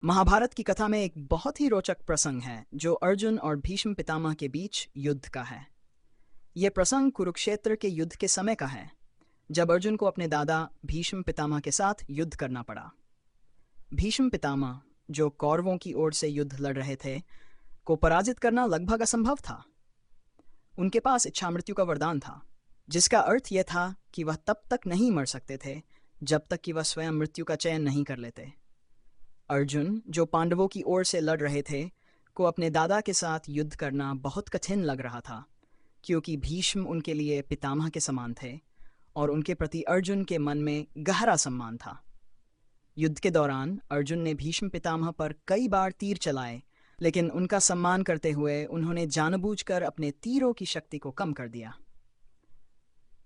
महाभारत की कथा में एक बहुत ही रोचक प्रसंग है जो अर्जुन और भीष्म पितामह के बीच युद्ध का है। यह प्रसंग कुरुक्षेत्र के युद्ध के समय का है, जब अर्जुन को अपने दादा भीष्म पितामह के साथ युद्ध करना पड़ा। भीष्म पितामह, जो कौरवों की ओर से युद्ध लड़ रहे थे, को पराजित करना लगभग असंभव था। उनके पास इच्छा मृत्यु का वरदान था, जिसका अर्थ यह था कि वह तब तक नहीं मर सकते थे जब तक कि वह स्वयं मृत्यु का चयन नहीं कर लेते। अर्जुन, जो पांडवों की ओर से लड़ रहे थे, को अपने दादा के साथ युद्ध करना बहुत कठिन लग रहा था, क्योंकि भीष्म उनके लिए पितामह के समान थे और उनके प्रति अर्जुन के मन में गहरा सम्मान था। युद्ध के दौरान अर्जुन ने भीष्म पितामह पर कई बार तीर चलाए, लेकिन उनका सम्मान करते हुए उन्होंने जानबूझकर अपने तीरों की शक्ति को कम कर दिया।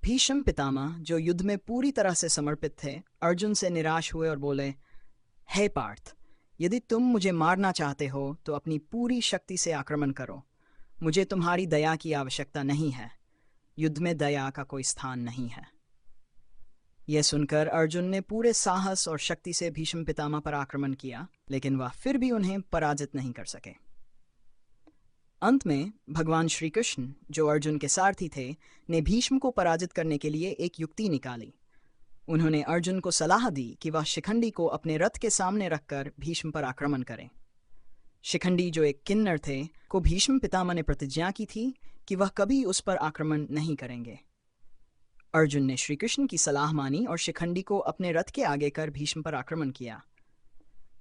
भीष्म पितामह, जो युद्ध में पूरी तरह से समर्पित थे, अर्जुन से निराश हुए और बोले, हे पार्थ, यदि तुम मुझे मारना चाहते हो तो अपनी पूरी शक्ति से आक्रमण करो। मुझे तुम्हारी दया की आवश्यकता नहीं है। युद्ध में दया का कोई स्थान नहीं है। यह सुनकर अर्जुन ने पूरे साहस और शक्ति से भीष्म पितामह पर आक्रमण किया, लेकिन वह फिर भी उन्हें पराजित नहीं कर सके। अंत में भगवान श्री कृष्ण, जो अर्जुन के सारथी थे, ने भीष्म को पराजित करने के लिए एक युक्ति निकाली। उन्होंने अर्जुन को सलाह दी कि वह शिखंडी को अपने रथ के सामने रखकर भीष्म पर आक्रमण करें। शिखंडी, जो एक किन्नर थे, को भीष्म पितामह ने प्रतिज्ञा की थी कि वह कभी उस पर आक्रमण नहीं करेंगे। अर्जुन ने श्री कृष्ण की सलाह मानी और शिखंडी को अपने रथ के आगे कर भीष्म पर आक्रमण किया।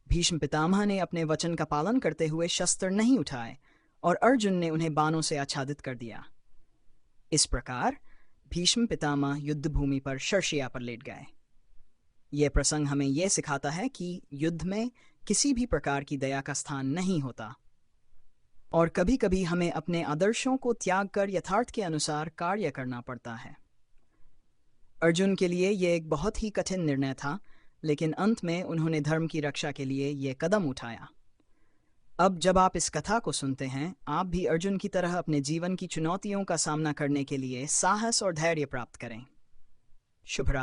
भीष्म पितामह ने अपने वचन का पालन करते हुए शस्त्र नहीं उठाए और अर्जुन ने उन्हें बाणों से आच्छादित कर दिया। इस प्रकार भीष्म पितामह युद्धभूमि पर शर्षिया पर लेट गए। यह प्रसंग हमें यह सिखाता है कि युद्ध में किसी भी प्रकार की दया का स्थान नहीं होता और कभी कभी हमें अपने आदर्शों को त्याग कर यथार्थ के अनुसार कार्य करना पड़ता है। अर्जुन के लिए यह एक बहुत ही कठिन निर्णय था, लेकिन अंत में उन्होंने धर्म की रक्षा के लिए यह कदम उठाया। अब जब आप इस कथा को सुनते हैं, आप भी अर्जुन की तरह अपने जीवन की चुनौतियों का सामना करने के लिए साहस और धैर्य प्राप्त करें। शुभ रात्रि।